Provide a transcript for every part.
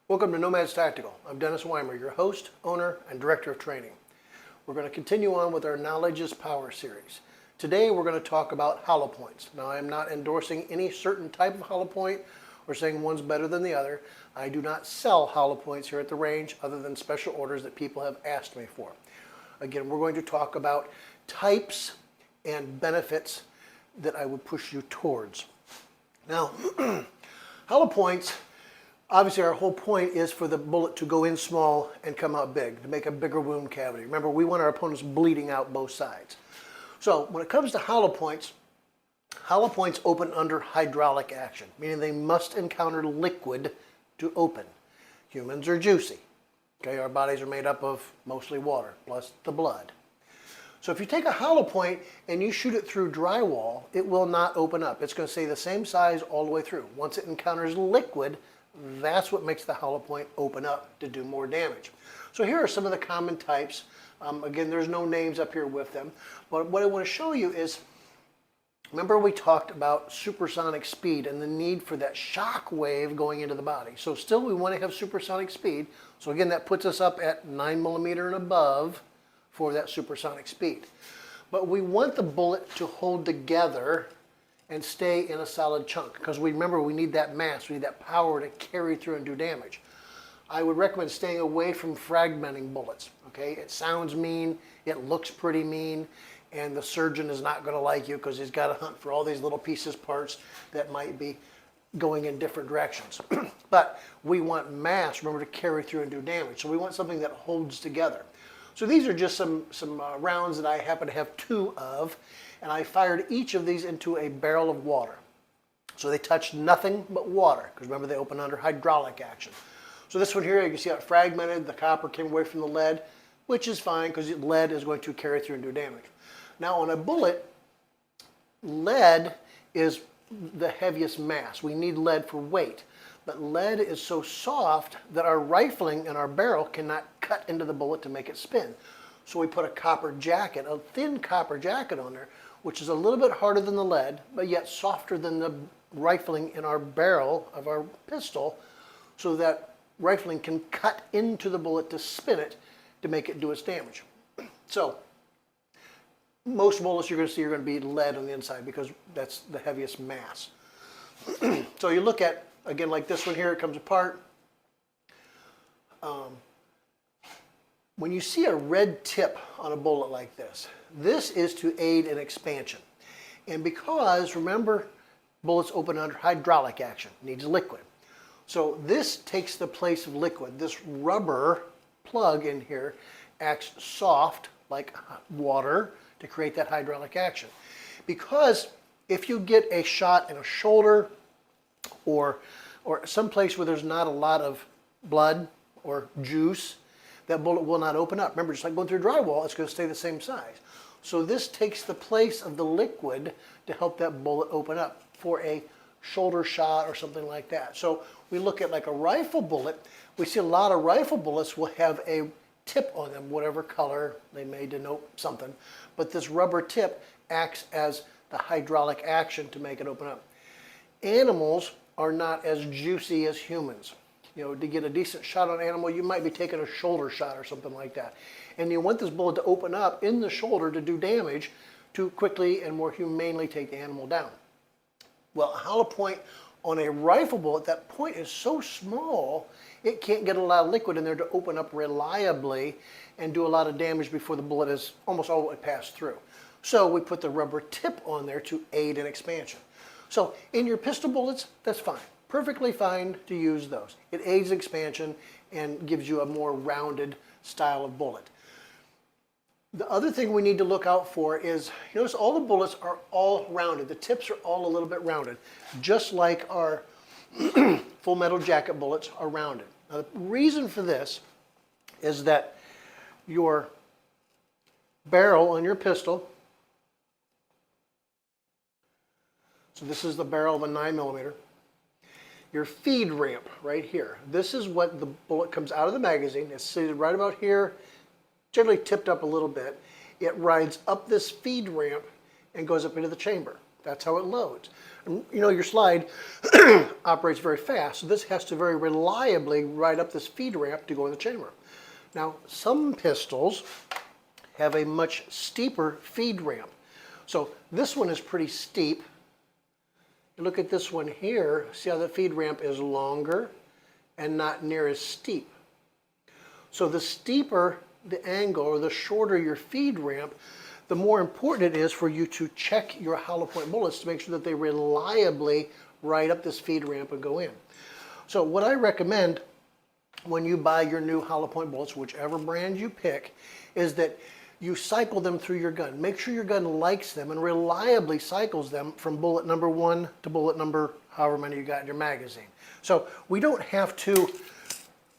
Welcome to Nomads Tactical. I'm Dennis Weimer, your host, owner, and director of training. We're going to continue on with our Knowledge is Power series. Today we're going to talk about hollow points. Now I'm not endorsing any certain type of hollow point or saying one's better than the other. I do not sell hollow points here at the range other than special orders that people have asked me for. Again, we're going to talk about types and benefits that I would push you towards. Now, hollow points, obviously our whole point is for the bullet to go in small and come out big, to make a bigger wound cavity. Remember, we want our opponents bleeding out both sides. So when it comes to hollow points open under hydraulic action, meaning they must encounter liquid to open. Humans are juicy. Okay, our bodies are made up of mostly water, plus the blood. So if you take a hollow point and you shoot it through drywall, it will not open up. It's going to stay the same size all the way through. Once it encounters liquid, that's what makes the hollow point open up to do more damage. So here are some of the common types. Again, there's no names up here with them. But what I want to show you is, remember we talked about supersonic speed and the need for that shock wave going into the body. So still we want to have supersonic speed. So again, that puts us up at 9mm and above for that supersonic speed. But we want the bullet to hold together and stay in a solid chunk, because remember we need that mass, we need that power to carry through and do damage. I would recommend staying away from fragmenting bullets. Okay, it sounds mean, it looks pretty mean, and the surgeon is not going to like you because he's got to hunt for all these little pieces, parts that might be going in different directions. But we want mass, remember, to carry through and do damage. So we want something that holds together. So these are just some rounds that I happen to have 2 of, and I fired each of these into a barrel of water. So they touched nothing but water, because remember they open under hydraulic action. So this one here, you can see how it fragmented, the copper came away from the lead, which is fine because lead is going to carry through and do damage. Now on a bullet, lead is the heaviest mass. We need lead for weight. But lead is so soft that our rifling and our barrel cannot cut into the bullet to make it spin. So we put a copper jacket, a thin copper jacket on there, which is a little bit harder than the lead, but yet softer than the rifling in our barrel of our pistol, so that rifling can cut into the bullet to spin it to make it do its damage. So most bullets you're going to see are going to be lead on the inside because that's the heaviest mass. So you look at, again, like this one here, it comes apart. When you see a red tip on a bullet like this, this is to aid in expansion. And because, remember, bullets open under hydraulic action, needs liquid. So this takes the place of liquid. This rubber plug in here acts soft, like water, to create that hydraulic action. Because if you get a shot in a shoulder or someplace where there's not a lot of blood or juice, that bullet will not open up. Remember, just like going through drywall, it's going to stay the same size. So this takes the place of the liquid to help that bullet open up for a shoulder shot or something like that. So we look at like a rifle bullet. We see a lot of rifle bullets will have a tip on them, whatever color, they may denote something. But this rubber tip acts as the hydraulic action to make it open up. Animals are not as juicy as humans. You know, to get a decent shot on an animal, you might be taking a shoulder shot or something like that. And you want this bullet to open up in the shoulder to do damage to quickly and more humanely take the animal down. Well, a hollow point on a rifle bullet, that point is so small, it can't get a lot of liquid in there to open up reliably and do a lot of damage before the bullet is almost all the way passed through. So we put the rubber tip on there to aid in expansion. So in your pistol bullets, that's fine. Perfectly fine to use those. It aids expansion and gives you a more rounded style of bullet. The other thing we need to look out for is, you notice all the bullets are all rounded. The tips are all a little bit rounded, just like our full metal jacket bullets are rounded. Now, the reason for this is that your barrel on your pistol, so this is the barrel of a 9mm, your feed ramp right here. This is what the bullet comes out of the magazine. It's seated right about here, generally tipped up a little bit. It rides up this feed ramp and goes up into the chamber. That's how it loads. And, you know, your slide operates very fast, so this has to very reliably ride up this feed ramp to go in the chamber. Now, some pistols have a much steeper feed ramp. So this one is pretty steep. You look at this one here, see how the feed ramp is longer and not near as steep. So the steeper the angle or the shorter your feed ramp, the more important it is for you to check your hollow point bullets to make sure that they reliably ride up this feed ramp and go in. So what I recommend when you buy your new hollow point bullets, whichever brand you pick, is that you cycle them through your gun. Make sure your gun likes them and reliably cycles them from bullet number 1 to bullet number however many you got in your magazine. So we don't have to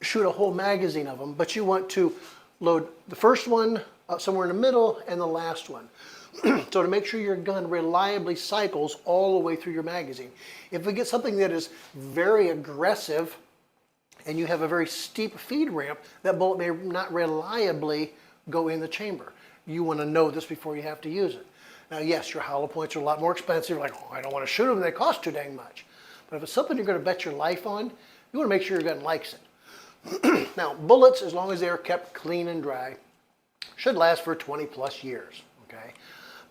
shoot a whole magazine of them, but you want to load the first one somewhere in the middle and the last one. So to make sure your gun reliably cycles all the way through your magazine. If we get something that is very aggressive and you have a very steep feed ramp, that bullet may not reliably go in the chamber. You want to know this before you have to use it. Now yes, your hollow points are a lot more expensive, like, oh, I don't want to shoot them, they cost too dang much. But if it's something you're going to bet your life on, you want to make sure your gun likes it. Now, bullets, as long as they are kept clean and dry, should last for 20 plus years, okay?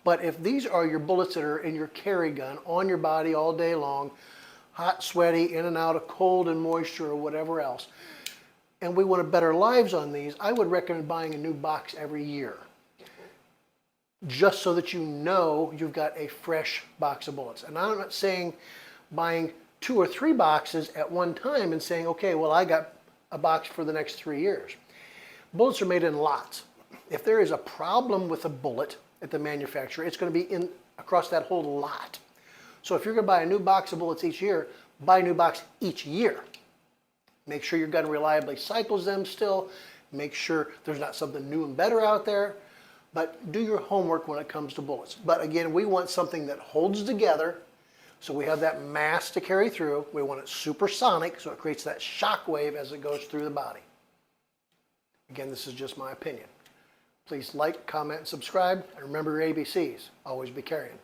But if these are your bullets that are in your carry gun, on your body all day long, hot, sweaty, in and out of cold and moisture or whatever else, and we want to bet our lives on these, I would recommend buying a new box every year, just so that you know you've got a fresh box of bullets. And I'm not saying buying 2 or 3 boxes at one time and saying, okay, well, I got a box for the next 3 years. Bullets are made in lots. If there is a problem with a bullet at the manufacturer, it's going to be in across that whole lot. So if you're going to buy a new box of bullets each year, buy a new box each year. Make sure your gun reliably cycles them still. Make sure there's not something new and better out there. But do your homework when it comes to bullets. But again, we want something that holds together, so we have that mass to carry through. We want it supersonic, so it creates that shock wave as it goes through the body. Again, this is just my opinion. Please like, comment, and subscribe, and remember your ABCs. Always be carrying.